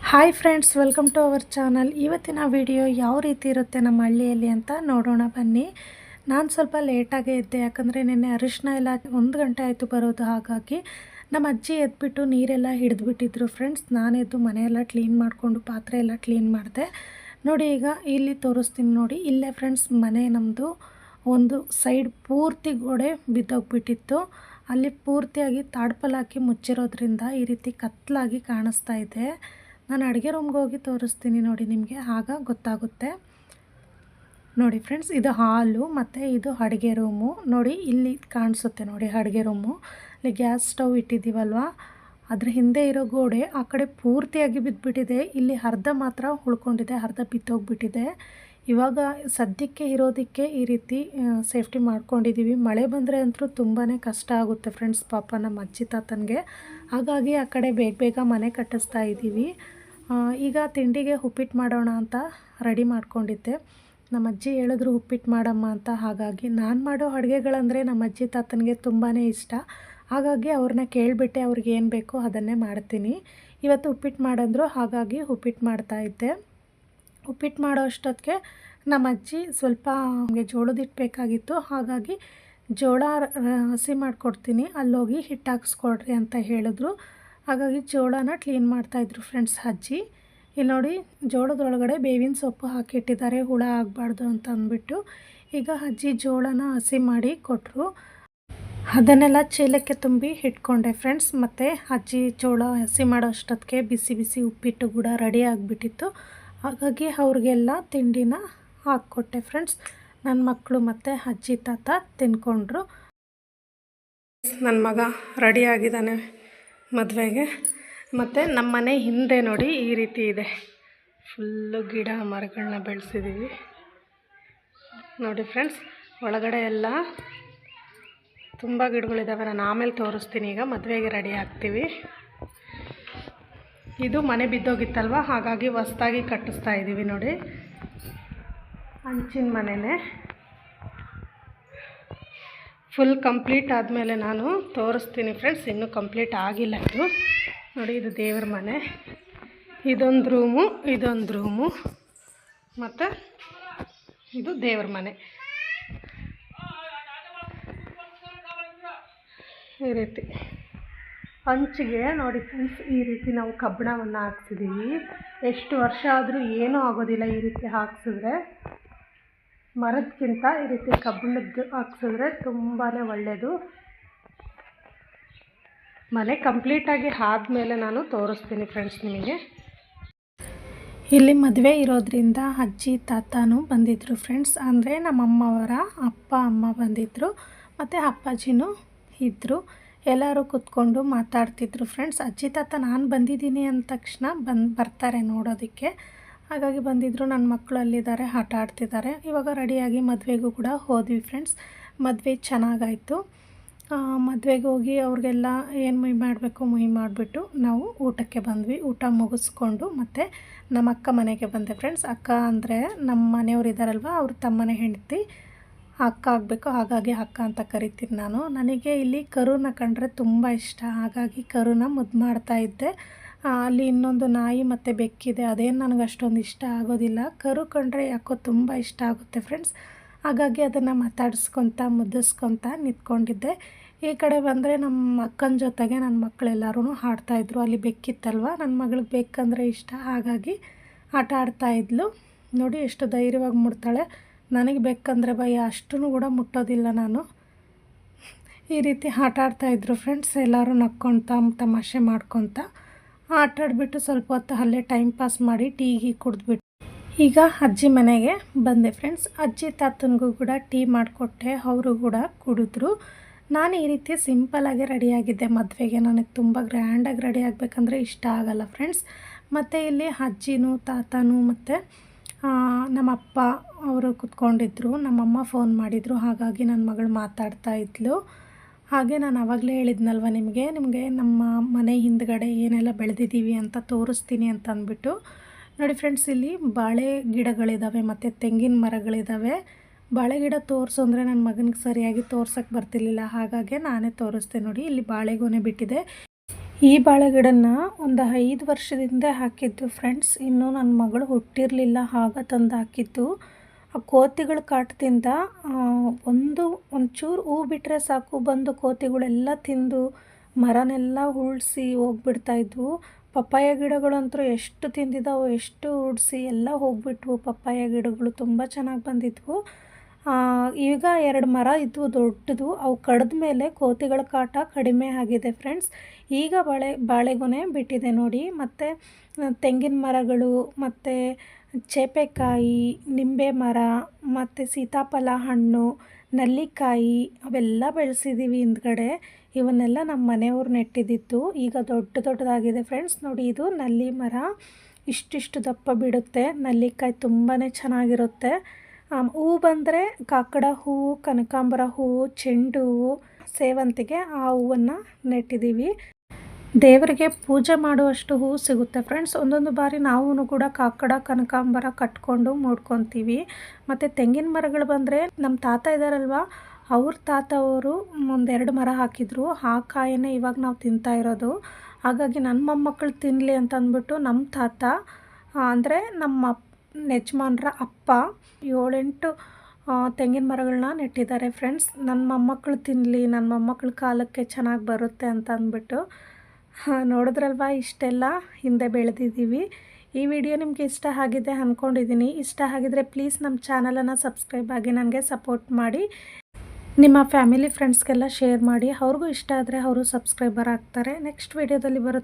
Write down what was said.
Hi friends, welcome to our channel. ಇವತ್ತಿನ video ಯಾವ ರೀತಿ ಇರುತ್ತೆ ನಮ್ಮ ಹಳ್ಳಿಯಲ್ಲಿ ಅಂತ ನೋಡೋಣ ಬನ್ನಿ. ನಾನು ಸ್ವಲ್ಪ ಲೇಟಾಗೇ ಇದ್ದೆ, ಯಾಕಂದರೆ ನಿನ್ನೆ ಅರಿಶಿನ ಎಲ್ಲ 1 ಗಂಟೆ ಆಯಿತು ಬರೋದು. ಹಾಗಾಗಿ ನಮ್ಮ ಅಜ್ಜಿ ಎದ್ಬಿಟ್ಟು ನೀರೆಲ್ಲ ಹಿಡಿದ್ಬಿಟ್ಟಿದ್ರು ಫ್ರೆಂಡ್ಸ್. ನಾನೆದ್ದು ಮನೆಯೆಲ್ಲ ಕ್ಲೀನ್ ಮಾಡಿಕೊಂಡು ಪಾತ್ರೆ ಎಲ್ಲ ಕ್ಲೀನ್ ಮಾಡಿದೆ. ನೋಡಿ, ಈಗ ಇಲ್ಲಿ ತೋರಿಸ್ತೀನಿ ನೋಡಿ. ಇಲ್ಲೇ ಫ್ರೆಂಡ್ಸ್ ಮನೆ ನಮ್ಮದು ಒಂದು ಸೈಡ್ ಪೂರ್ತಿ ಗೋಡೆ ಬಿದ್ದೋಗ್ಬಿಟ್ಟಿತ್ತು. ಅಲ್ಲಿ ಪೂರ್ತಿಯಾಗಿ ತಾಡ್ಪಲ್ ಹಾಕಿ ಮುಚ್ಚಿರೋದ್ರಿಂದ ಈ ರೀತಿ ಕತ್ತಲಾಗಿ ಕಾಣಿಸ್ತಾ ಇದೆ. ನಾನು ಅಡುಗೆ ರೂಮ್ಗೆ ಹೋಗಿ ತೋರಿಸ್ತೀನಿ ನೋಡಿ, ನಿಮಗೆ ಆಗ ಗೊತ್ತಾಗುತ್ತೆ. ನೋಡಿ ಫ್ರೆಂಡ್ಸ್, ಇದು ಹಾಲು ಮತ್ತು ಇದು ಅಡುಗೆ ರೂಮು. ನೋಡಿ ಇಲ್ಲಿ ಕಾಣಿಸುತ್ತೆ ನೋಡಿ ಅಡುಗೆ ರೂಮು. ಇಲ್ಲಿ ಗ್ಯಾಸ್ ಸ್ಟವ್ ಇಟ್ಟಿದ್ದೀವಲ್ವ, ಅದ್ರ ಹಿಂದೆ ಇರೋ ಗೋಡೆ ಆ ಕಡೆ ಪೂರ್ತಿಯಾಗಿ ಬಿದ್ದುಬಿಟ್ಟಿದೆ. ಇಲ್ಲಿ ಅರ್ಧ ಮಾತ್ರ ಉಳ್ಕೊಂಡಿದೆ, ಅರ್ಧ ಬಿತ್ತೋಗ್ಬಿಟ್ಟಿದೆ. ಇವಾಗ ಸದ್ಯಕ್ಕೆ ಇರೋದಕ್ಕೆ ಈ ರೀತಿ ಸೇಫ್ಟಿ ಮಾಡ್ಕೊಂಡಿದ್ದೀವಿ. ಮಳೆ ಬಂದರೆ ಅಂತೂ ತುಂಬಾ ಕಷ್ಟ ಆಗುತ್ತೆ ಫ್ರೆಂಡ್ಸ್, ಪಾಪ ನಮ್ಮ ಅಜ್ಜಿ ತಾತನಿಗೆ. ಹಾಗಾಗಿ ಆ ಕಡೆ ಬೇಗ ಬೇಗ ಮನೆ ಕಟ್ಟಿಸ್ತಾ ಇದ್ದೀವಿ. ಈಗ ತಿಂಡಿಗೆ ಉಪ್ಪಿಟ್ಟು ಮಾಡೋಣ ಅಂತ ರೆಡಿ ಮಾಡ್ಕೊಂಡಿದ್ದೆ. ನಮ್ಮ ಅಜ್ಜಿ ಹೇಳಿದ್ರು ಉಪ್ಪಿಟ್ಟು ಮಾಡಮ್ಮ ಅಂತ. ಹಾಗಾಗಿ ನಾನು ಮಾಡೋ ಅಡುಗೆಗಳಂದರೆ ನಮ್ಮ ಅಜ್ಜಿ ತಾತನಿಗೆ ತುಂಬಾ ಇಷ್ಟ. ಹಾಗಾಗಿ ಅವ್ರನ್ನ ಕೇಳಿಬಿಟ್ಟೆ, ಅವ್ರಿಗೆ ಏನು ಬೇಕೋ ಅದನ್ನೇ ಮಾಡ್ತೀನಿ. ಇವತ್ತು ಉಪ್ಪಿಟ್ಟು ಮಾಡಂದ್ರು, ಹಾಗಾಗಿ ಉಪ್ಪಿಟ್ಟು ಮಾಡ್ತಾಯಿದ್ದೆ. ಉಪ್ಪಿಟ್ಟು ಮಾಡೋ ಅಷ್ಟೊತ್ತಿಗೆ ನಮ್ಮ ಅಜ್ಜಿ ಸ್ವಲ್ಪ ನಮಗೆ ಜೋಳದ ಹಿಟ್ಟು ಬೇಕಾಗಿತ್ತು. ಹಾಗಾಗಿ ಜೋಳ ಹಸಿ ಮಾಡಿಕೊಡ್ತೀನಿ, ಅಲ್ಲೋಗಿ ಹಿಟ್ಟು ಹಾಕಿಸ್ಕೊಡ್ರಿ ಅಂತ ಹೇಳಿದ್ರು. ಹಾಗಾಗಿ ಜೋಳನ ಕ್ಲೀನ್ ಮಾಡ್ತಾಯಿದ್ರು ಫ್ರೆಂಡ್ಸ್ ಅಜ್ಜಿ. ಇಲ್ಲಿ ನೋಡಿ, ಜೋಳದೊಳಗಡೆ ಬೇವಿನ ಸೊಪ್ಪು ಹಾಕಿಟ್ಟಿದ್ದಾರೆ, ಹುಳ ಆಗಬಾರ್ದು ಅಂತ ಅಂದ್ಬಿಟ್ಟು. ಈಗ ಅಜ್ಜಿ ಜೋಳನ ಹಸಿ ಮಾಡಿ ಕೊಟ್ಟರು. ಅದನ್ನೆಲ್ಲ ಚೀಲಕ್ಕೆ ತುಂಬಿ ಇಟ್ಕೊಂಡೆ ಫ್ರೆಂಡ್ಸ್. ಮತ್ತು ಅಜ್ಜಿ ಜೋಳ ಹಸಿ ಮಾಡೋ ಅಷ್ಟೊತ್ತಿಗೆ ಬಿಸಿ ಬಿಸಿ ಉಪ್ಪಿಟ್ಟು ಕೂಡ ರೆಡಿ ಆಗಿಬಿಟ್ಟಿತ್ತು. ಹಾಗಾಗಿ ಅವ್ರಿಗೆಲ್ಲ ತಿಂಡಿನ ಹಾಕ್ಕೊಟ್ಟೆ ಫ್ರೆಂಡ್ಸ್. ನನ್ನ ಮಕ್ಕಳು ಮತ್ತು ಅಜ್ಜಿ ತಾತ ತಿನ್ಕೊಂಡ್ರು. ನನ್ನ ಮಗ ರೆಡಿ ಆಗಿದ್ದಾನೆ ಮದುವೆಗೆ. ಮತ್ತು ನಮ್ಮ ಮನೆ ಹಿಂದೆ ನೋಡಿ ಈ ರೀತಿ ಇದೆ, ಫುಲ್ಲು ಗಿಡ ಮರಗಳನ್ನ ಬೆಳೆಸಿದ್ದೀವಿ ನೋಡಿ ಫ್ರೆಂಡ್ಸ್. ಒಳಗಡೆ ಎಲ್ಲ ತುಂಬ ಗಿಡಗಳಿದ್ದಾವೆ, ನಾನು ಆಮೇಲೆ ತೋರಿಸ್ತೀನಿ. ಈಗ ಮದುವೆಗೆ ರೆಡಿ ಆಗ್ತೀವಿ. ಇದು ಮನೆ ಬಿದ್ದೋಗಿತ್ತಲ್ವ, ಹಾಗಾಗಿ ಹೊಸ್ದಾಗಿ ಕಟ್ಟಿಸ್ತಾ ಇದ್ದೀವಿ ನೋಡಿ. ಹಂಚಿನ ಮನೆಯೇ ಫುಲ್ ಕಂಪ್ಲೀಟ್ ಆದಮೇಲೆ ನಾನು ತೋರಿಸ್ತೀನಿ ಫ್ರೆಂಡ್ಸ್. ಇನ್ನೂ ಕಂಪ್ಲೀಟ್ ಆಗಿಲ್ಲ ಇದು ನೋಡಿ. ಇದು ದೇವ್ರ ಮನೆ, ಇದೊಂದು ರೂಮು ಮತ್ತು ಇದು ದೇವ್ರ ಮನೆ. ಈ ರೀತಿ ಹಂಚಿಗೆ ನೋಡಿ ಫ್ರೆಂಡ್ಸ್, ಈ ರೀತಿ ನಾವು ಕಬ್ಬಿಣವನ್ನು ಹಾಕ್ಸಿದ್ದೀವಿ. ಎಷ್ಟು ವರ್ಷ ಆದರೂ ಏನೂ ಆಗೋದಿಲ್ಲ ಈ ರೀತಿ ಹಾಕ್ಸಿದ್ರೆ. ಮರದಕ್ಕಿಂತ ಈ ರೀತಿ ಕಬ್ಬಿಣದ್ದು ಹಾಕ್ಸಿದ್ರೆ ತುಂಬಾ ಒಳ್ಳೆಯದು. ಮನೆ ಕಂಪ್ಲೀಟಾಗಿ ಆದಮೇಲೆ ನಾನು ತೋರಿಸ್ತೀನಿ ಫ್ರೆಂಡ್ಸ್ ನಿಮಗೆ. ಇಲ್ಲಿ ಮದುವೆ ಇರೋದ್ರಿಂದ ಅಜ್ಜಿ ತಾತನೂ ಬಂದಿದ್ದರು ಫ್ರೆಂಡ್ಸ್. ಅಂದರೆ ನಮ್ಮಮ್ಮವರ ಅಪ್ಪ ಅಮ್ಮ ಬಂದಿದ್ದರು ಮತ್ತು ಅಪ್ಪಾಜಿನೂ ಇದ್ದರು. ಎಲ್ಲರೂ ಕೂತ್ಕೊಂಡು ಮಾತಾಡ್ತಿದ್ರು ಫ್ರೆಂಡ್ಸ್. ಅಜ್ಜಿ ತಾತ ನಾನು ಬಂದಿದ್ದೀನಿ ಅಂದ ತಕ್ಷಣ ಬರ್ತಾರೆ ನೋಡೋದಕ್ಕೆ. ಹಾಗಾಗಿ ಬಂದಿದ್ದರು. ನನ್ನ ಮಕ್ಕಳು ಅಲ್ಲಿದ್ದಾರೆ, ಆಟ ಆಡ್ತಿದ್ದಾರೆ. ಇವಾಗ ರೆಡಿಯಾಗಿ ಮದುವೆಗೂ ಕೂಡ ಹೋದ್ವಿ ಫ್ರೆಂಡ್ಸ್. ಮದುವೆ ಚೆನ್ನಾಗಾಯಿತು. ಮದುವೆಗೆ ಹೋಗಿ ಅವ್ರಿಗೆಲ್ಲ ಏನು ಮುಯಿ ಮಾಡಬೇಕು ಮುಯಿ ಮಾಡಿಬಿಟ್ಟು ನಾವು ಊಟಕ್ಕೆ ಬಂದ್ವಿ. ಊಟ ಮುಗಿಸ್ಕೊಂಡು ಮತ್ತು ನಮ್ಮ ಅಕ್ಕ ಮನೆಗೆ ಬಂದೆ ಫ್ರೆಂಡ್ಸ್. ಅಕ್ಕ ಅಂದರೆ ನಮ್ಮ ಮನೆಯವ್ರು ಇದ್ದಾರಲ್ವ, ಅವ್ರ ತಮ್ಮನೇ ಹೆಂಡತಿ ಅಕ್ಕ ಆಗಬೇಕು, ಹಾಗಾಗಿ ಅಕ್ಕ ಅಂತ ಕರಿತೀನಿ ನಾನು. ನನಗೆ ಇಲ್ಲಿ ಕರುನ ಕಂಡ್ರೆ ತುಂಬ ಇಷ್ಟ, ಹಾಗಾಗಿ ಕರುನ ಮುದ್ದು ಮಾಡ್ತಾಯಿದ್ದೆ. ಅಲ್ಲಿ ಇನ್ನೊಂದು ನಾಯಿ ಮತ್ತು ಬೆಕ್ಕಿದೆ, ಅದೇನು ನನಗೆ ಅಷ್ಟೊಂದು ಇಷ್ಟ ಆಗೋದಿಲ್ಲ. ಕರು ಕಂಡ್ರೆ ಯಾಕೋ ತುಂಬ ಇಷ್ಟ ಆಗುತ್ತೆ ಫ್ರೆಂಡ್ಸ್. ಹಾಗಾಗಿ ಅದನ್ನು ಮಾತಾಡಿಸ್ಕೊತ ಮುದ್ದಿಸ್ಕೊತ ನಿಂತ್ಕೊಂಡಿದ್ದೆ. ಈ ಕಡೆ ಬಂದರೆ ನಮ್ಮ ಅಕ್ಕನ ಜೊತೆಗೆ ನನ್ನ ಮಕ್ಕಳೆಲ್ಲರೂ ಆಡ್ತಾಯಿದ್ರು. ಅಲ್ಲಿ ಬೆಕ್ಕಿತ್ತಲ್ವ, ನನ್ನ ಮಗಳಿಗೆ ಬೆಕ್ಕಂದರೆ ಇಷ್ಟ, ಹಾಗಾಗಿ ಆಟ ಆಡ್ತಾಯಿದ್ಲು. ನೋಡಿ ಎಷ್ಟು ಧೈರ್ಯವಾಗಿ ಮುಡ್ತಾಳೆ. ನನಗೆ ಬೆಕ್ಕಂದರೆ ಭಯ, ಅಷ್ಟೂ ಕೂಡ ಮುಟ್ಟೋದಿಲ್ಲ ನಾನು. ಈ ರೀತಿ ಆಟ ಆಡ್ತಾಯಿದ್ರು ಫ್ರೆಂಡ್ಸ್. ಎಲ್ಲರೂ ನಕ್ಕೊತ ತಮಾಷೆ ಮಾಡ್ಕೊತ ಆಟಾಡಿಬಿಟ್ಟು ಸ್ವಲ್ಪ ಹೊತ್ತು ಅಲ್ಲೇ ಟೈಮ್ ಪಾಸ್ ಮಾಡಿ ಟೀಗೆ ಕುಡಿದ್ಬಿಟ್ಟು ಈಗ ಅಜ್ಜಿ ಮನೆಗೆ ಬಂದೆ ಫ್ರೆಂಡ್ಸ್. ಅಜ್ಜಿ ತಾತನಿಗೂ ಕೂಡ ಟೀ ಮಾಡಿಕೊಟ್ಟೆ, ಅವರು ಕೂಡ ಕುಡಿದ್ರು. ನಾನು ಈ ರೀತಿ ಸಿಂಪಲಾಗಿ ರೆಡಿಯಾಗಿದ್ದೆ ಮದುವೆಗೆ. ನನಗೆ ತುಂಬ ಗ್ರ್ಯಾಂಡಾಗಿ ರೆಡಿ ಆಗಬೇಕಂದ್ರೆ ಇಷ್ಟ ಆಗಲ್ಲ ಫ್ರೆಂಡ್ಸ್. ಮತ್ತು ಇಲ್ಲಿ ಅಜ್ಜಿನೂ ತಾತನೂ ಮತ್ತು ನಮ್ಮಪ್ಪ ಅವರು ಕೂತ್ಕೊಂಡಿದ್ರು. ನಮ್ಮಮ್ಮ ಫೋನ್ ಮಾಡಿದರು, ಹಾಗಾಗಿ ನನ್ನ ಮಗಳು ಮಾತಾಡ್ತಾ ಇದ್ಲು. ಹಾಗೆ ನಾನು ಆವಾಗಲೇ ಹೇಳಿದ್ನಲ್ವ ನಿಮಗೆ ನಮ್ಮ ಮನೆ ಹಿಂದ್ಗಡೆ ಏನೆಲ್ಲ ಬೆಳೆದಿದ್ದೀವಿ ಅಂತ ತೋರಿಸ್ತೀನಿ ಅಂತ ಅಂದ್ಬಿಟ್ಟು. ನೋಡಿ ಫ್ರೆಂಡ್ಸ್, ಇಲ್ಲಿ ಬಾಳೆ ಗಿಡಗಳಿದ್ದಾವೆ ಮತ್ತು ತೆಂಗಿನ ಮರಗಳಿದ್ದಾವೆ. ಬಾಳೆ ಗಿಡ ತೋರಿಸು ಅಂದರೆ ನನ್ನ ಮಗನಿಗೆ ಸರಿಯಾಗಿ ತೋರ್ಸೋಕ್ಕೆ ಬರ್ತಿರ್ಲಿಲ್ಲ, ಹಾಗಾಗಿ ನಾನೇ ತೋರಿಸ್ದೆ ನೋಡಿ. ಇಲ್ಲಿ ಬಾಳೆಗೊನೆ ಬಿಟ್ಟಿದೆ. ಈ ಬಾಳೆಗಿಡನ ಒಂದು 5 ವರ್ಷದ ಹಾಕಿದ್ದು ಫ್ರೆಂಡ್ಸ್. ಇನ್ನೂ ನನ್ನ ಮಗಳು ಹುಟ್ಟಿರಲಿಲ್ಲ ಆಗ ತಂದು ಹಾಕಿದ್ದು. ಆ ಕೋತಿಗಳ ಕಾಟದಿಂದ ಒಂಚೂರು ಹೂ ಬಿಟ್ಟರೆ ಸಾಕು ಬಂದು ಕೋತಿಗಳೆಲ್ಲ ತಿಂದು ಮರನೆಲ್ಲ ಉಳಿಸಿ ಹೋಗ್ಬಿಡ್ತಾಯಿದ್ವು. ಪಪ್ಪಾಯ ಗಿಡಗಳಂತೂ ಎಷ್ಟು ತಿಂದಿದ್ದಾವೆ, ಎಷ್ಟು ಉಡಿಸಿ ಎಲ್ಲ ಹೋಗ್ಬಿಟ್ವು. ಪಪ್ಪಾಯ ಗಿಡಗಳು ತುಂಬ ಚೆನ್ನಾಗಿ ಬಂದಿದ್ವು. ಈಗ 2 ಮರ ಇದ್ವು ದೊಡ್ಡದು. ಅವು ಕಡಿದ ಮೇಲೆ ಕೋತಿಗಳ ಕಾಟ ಕಡಿಮೆ ಆಗಿದೆ ಫ್ರೆಂಡ್ಸ್. ಈಗ ಬಾಳೆಗೊನೆ ಬಿಟ್ಟಿದೆ ನೋಡಿ. ಮತ್ತು ತೆಂಗಿನ ಮರಗಳು, ಮತ್ತು ಚೇಪೆಕಾಯಿ, ನಿಂಬೆ ಮರ, ಮತ್ತು ಸೀತಾಫಲ ಹಣ್ಣು, ನೆಲ್ಲಿಕಾಯಿ ಅವೆಲ್ಲ ಬೆಳೆಸಿದ್ದೀವಿ ಹಿಂದ್ಗಡೆ. ಇವನ್ನೆಲ್ಲ ನಮ್ಮ ಮನೆಯವ್ರು ನೆಟ್ಟಿದ್ದಿತ್ತು. ಈಗ ದೊಡ್ಡದಾಗಿದೆ ಫ್ರೆಂಡ್ಸ್. ನೋಡಿ, ಇದು ನಲ್ಲಿ ಮರ. ಇಷ್ಟಿಷ್ಟು ದಪ್ಪ ಬಿಡುತ್ತೆ. ನೆಲ್ಲಿಕಾಯಿ ತುಂಬಾ ಚೆನ್ನಾಗಿರುತ್ತೆ. ಹೂವು ಬಂದರೆ ಕಾಕಡ ಹೂವು, ಕನಕಾಂಬರ ಹೂವು, ಚೆಂಡು ಹೂವು, ಸೇವಂತಿಗೆ ಆ ಹೂವನ್ನು ನೆಟ್ಟಿದ್ದೀವಿ. ದೇವರಿಗೆ ಪೂಜೆ ಮಾಡುವಷ್ಟು ಹೂವು ಸಿಗುತ್ತೆ ಫ್ರೆಂಡ್ಸ್. ಒಂದೊಂದು ಬಾರಿ ನಾವು ಕೂಡ ಕಾಕಡ, ಕನಕಾಂಬರ ಕಟ್ಕೊಂಡು ಮುಡ್ಕೊತೀವಿ. ಮತ್ತು ತೆಂಗಿನ ಮರಗಳು ಬಂದರೆ ನಮ್ಮ ತಾತ ಇದ್ದಾರಲ್ವ, ಅವ್ರ ತಾತ ಅವರು 1-2 ಮರ ಹಾಕಿದ್ರು. ಆ ಕಾಯನ್ನೇ ಇವಾಗ ನಾವು ತಿಂತಾ ಇರೋದು. ಹಾಗಾಗಿ ನನ್ನ ಮೊಮ್ಮಕ್ಕಳು ತಿನ್ನಲಿ ಅಂತ ಅಂದ್ಬಿಟ್ಟು ನಮ್ಮ ತಾತ ಅಂದರೆ ನಮ್ಮ ಯಜಮಾನ್ರ ಅಪ್ಪ 7-8 ತೆಂಗಿನ ಮರಗಳನ್ನ ನೆಟ್ಟಿದ್ದಾರೆ ಫ್ರೆಂಡ್ಸ್. ನನ್ನ ಮೊಮ್ಮಕ್ಕಳು ತಿನ್ನಲಿ, ನನ್ನ ಮೊಮ್ಮಕ್ಕಳ ಕಾಲಕ್ಕೆ ಚೆನ್ನಾಗಿ ಬರುತ್ತೆ ಅಂತ ಅಂದ್ಬಿಟ್ಟು. ನೋಡಿದ್ರಲ್ವ, ಇಷ್ಟೆಲ್ಲ ಹಿಂದೆ ಬೆಳೆದಿದ್ದೀವಿ. ಈ ವಿಡಿಯೋ ನಿಮಗೆ ಇಷ್ಟ ಆಗಿದೆ ಅಂದ್ಕೊಂಡಿದ್ದೀನಿ. ಇಷ್ಟ ಆಗಿದರೆ ಪ್ಲೀಸ್ ನಮ್ಮ ಚಾನಲನ್ನು ಸಬ್ಸ್ಕ್ರೈಬ್ ಆಗಿ ನನಗೆ ಸಪೋರ್ಟ್ ಮಾಡಿ. ನಿಮ್ಮ ಫ್ಯಾಮಿಲಿ ಫ್ರೆಂಡ್ಸ್ಗೆಲ್ಲ ಶೇರ್ ಮಾಡಿ. ಅವ್ರಿಗೂ ಇಷ್ಟ ಆದರೆ ಅವರು ಸಬ್ಸ್ಕ್ರೈಬರ್ ಆಗ್ತಾರೆ. ನೆಕ್ಸ್ಟ್ ವಿಡಿಯೋದಲ್ಲಿ ಬರುತ್ತೆ.